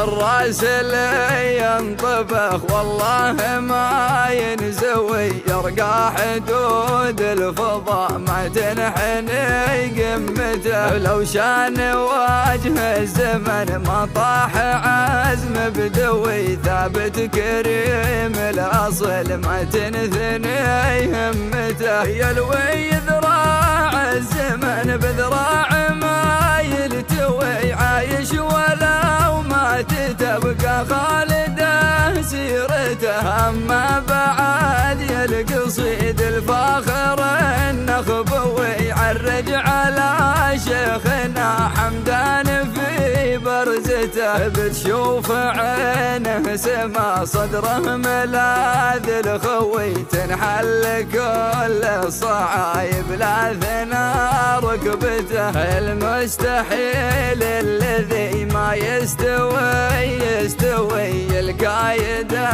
الراس اللي ينطبخ والله ما ينزوي، يرقى حدود الفضاء ما تنحني قمته. لو شان واجه الزمن ما طاح عزم بدوي، ثابت كريم الاصل ما تنثني همته. يلوي ذراع الزمن بذراع ما يلتوي، عايش ولو مات تبقى خالده سيرته. اما بعد يا القصيد الفاخر النخبوي، يعرج على شيخنا حمدان في برزته. بتشوف عينه سما صدره ملاذ الخوي، تنحل كل الصعايب لا ثنا ركبته. المستحيل الذي ما يستوي القايده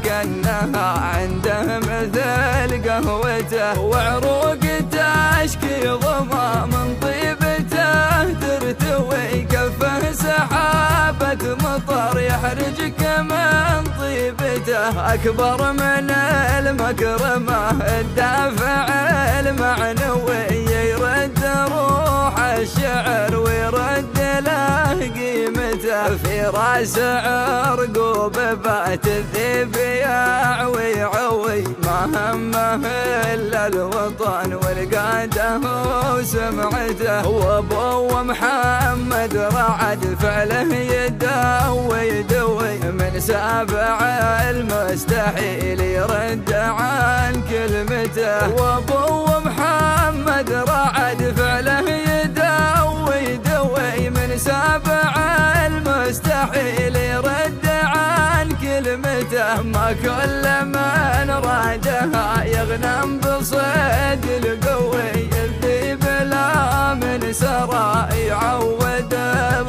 كانها عنده مثل قهوته. وعروق تشكي ظما من طيبته ترتوي، كفه سحابة مطر يحرجك من طيبته. أكبر من المكرمة الدافع المعنوي، يرد روح الشعر ويرد له قيمته. في راس عرقوب بات الذيب يعوي عوي، ما همه إلا الوطن والقاده وسمعته. وابو محمد رعد فعله يدوي، من سابع المستحيل يرد عن كلمته. وابو محمد رعد فعله يدوي، من سابع المستحيل يرد عن كلمته. ما كل من رادها يغنم بصيد القوي، الذيب لا من سرى يعود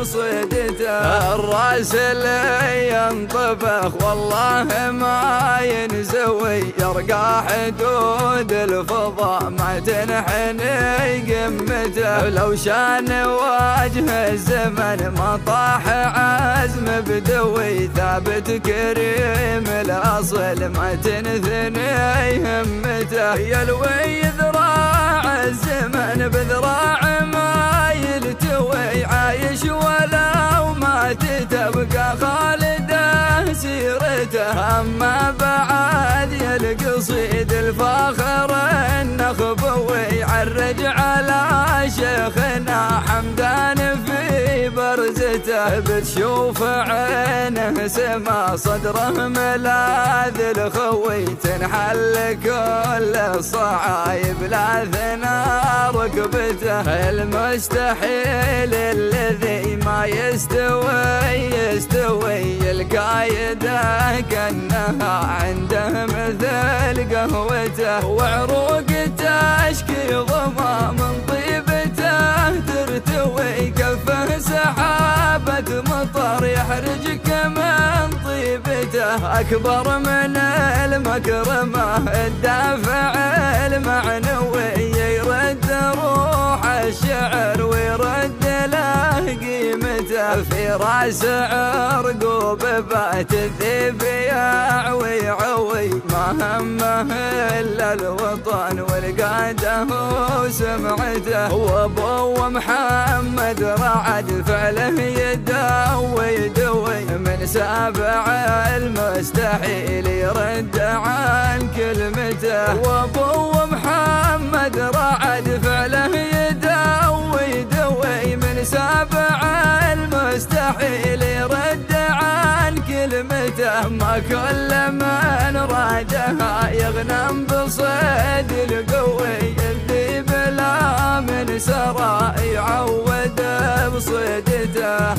بصيدته. الراس اللي ينطبخ والله ما ينزوي، يرقى حدود الفضاء ما تنحني قمته. لو شان واجه الزمن ما طاح عزم بدوي، ثابت كريم الاصل ما تنثني همته. يلوي ذراع الزمن بذراع ما يلتوي، عايش ولو مات تبقى خالده سيرته. اما بعد يا القصيد الفاخر النخبوي، يعرج على شيخنا حمدان في برزته. بتشوف عينه سما صدره ملاذ الخوي، تنحل كل الصعايب لا ثنا ركبته. المستحيل الذي ما يستوي القايده كانها عنده مثل قهوته. وعروق تشكي ظما من طيبته ترتوي، كفه سحابة مطر يحرجك من طيبته. أكبر من المكرمة الدافع المعنوي، يرد روح الشعر ويرد له قيمته. في راس عرقوب بات الذيب يعوي عوي، ما همه إلا الوطن والقاده وسمعته. وابو محمد رعد فعله يدوي، من سابع المستحيل يرد عن كلمته. وابو محمد رعد فعله يدوي، من سابع المستحيل يرد عن كلمته. ما كل من رادها يغنم بصيد القوي، الذيب لا من سرى يعود بصيدته.